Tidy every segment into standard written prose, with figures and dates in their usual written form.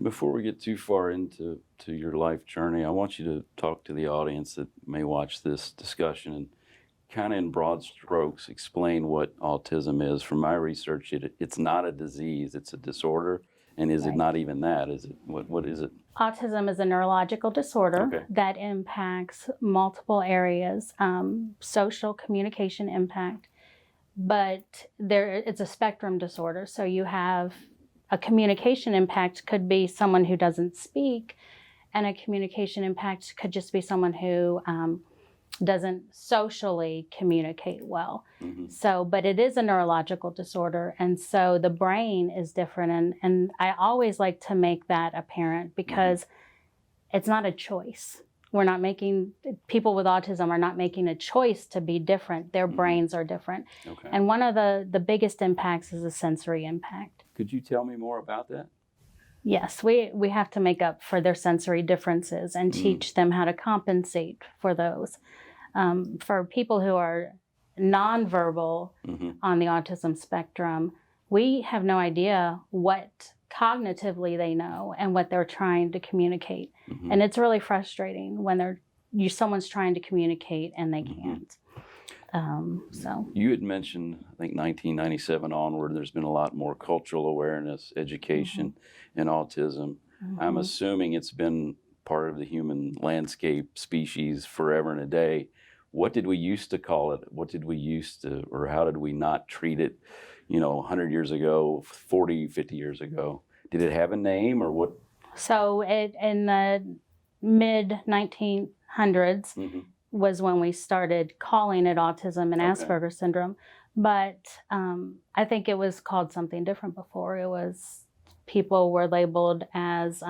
Before we get too far into your life journey, I want you to talk to the audience that may watch this discussion and kind of in broad strokes explain what autism is. From my research, it's not a disease, it's a disorder. And is it not even that? Is it what is it? Autism is a neurological disorder that impacts multiple areas, social communication impact, but it's a spectrum disorder. So you have a communication impact could be someone who doesn't speak, and a communication impact could just be someone who doesn't socially communicate well. So, but it is a neurological disorder, and so the brain is different, and I always like to make that apparent because it's not a choice. We're not making, people with autism are not making a choice to be different. Their brains are different. And one of the biggest impacts is a sensory impact. Could you tell me more about that? Yes, we have to make up for their sensory differences and teach them how to compensate for those. For people who are nonverbal on the autism spectrum, we have no idea what cognitively they know and what they're trying to communicate. And it's really frustrating when someone's trying to communicate and they can't. So you had mentioned, I think 1997 onward, there's been a lot more cultural awareness, education in autism. I'm assuming it's been part of the human landscape, species, forever and a day. What did we used to call it? What did we used to, or how did we not treat it, 100 years ago, 40, 50 years ago? Did it have a name or what? So in the mid-1900s was when we started calling it autism and Asperger's syndrome. But I think it was called something different before. It was, people were labeled as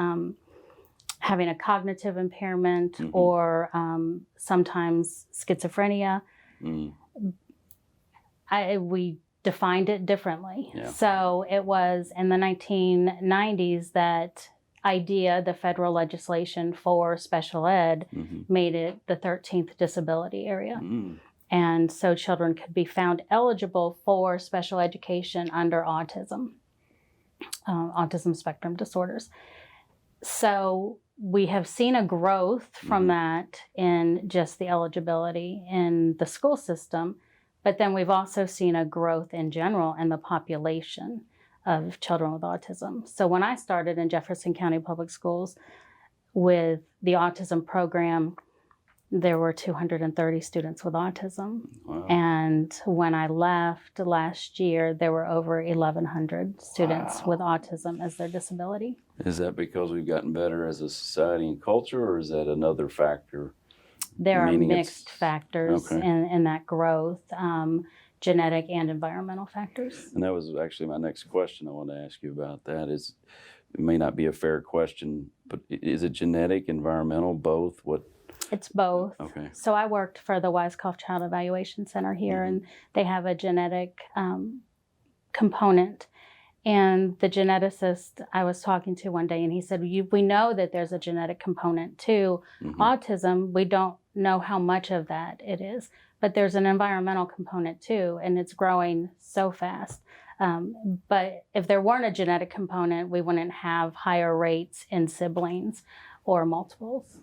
having a cognitive impairment or sometimes schizophrenia. We defined it differently. So it was in the 1990s that the federal legislation for special ed made it the 13th disability area. And so children could be found eligible for special education under autism spectrum disorders. So we have seen a growth from that in just the eligibility in the school system, but then we've also seen a growth in general in the population of children with autism. So when I started in Jefferson County Public Schools with the autism program, there were 230 students with autism. And when I left last year, there were over 1,100 students with autism as their disability. Is that because we've gotten better as a society and culture, or is that another factor? There are mixed factors in that growth, genetic and environmental factors. And that was actually my next question I wanted to ask you about that. It may not be a fair question, but is it genetic, environmental, both? It's both. So I worked for the Weiskopf Child Evaluation Center here, and they have a genetic component. And the geneticist I was talking to one day, and he said, we know that there's a genetic component to autism. We don't know how much of that it is, but there's an environmental component too, and it's growing so fast. But if there weren't a genetic component, we wouldn't have higher rates in siblings or multiples.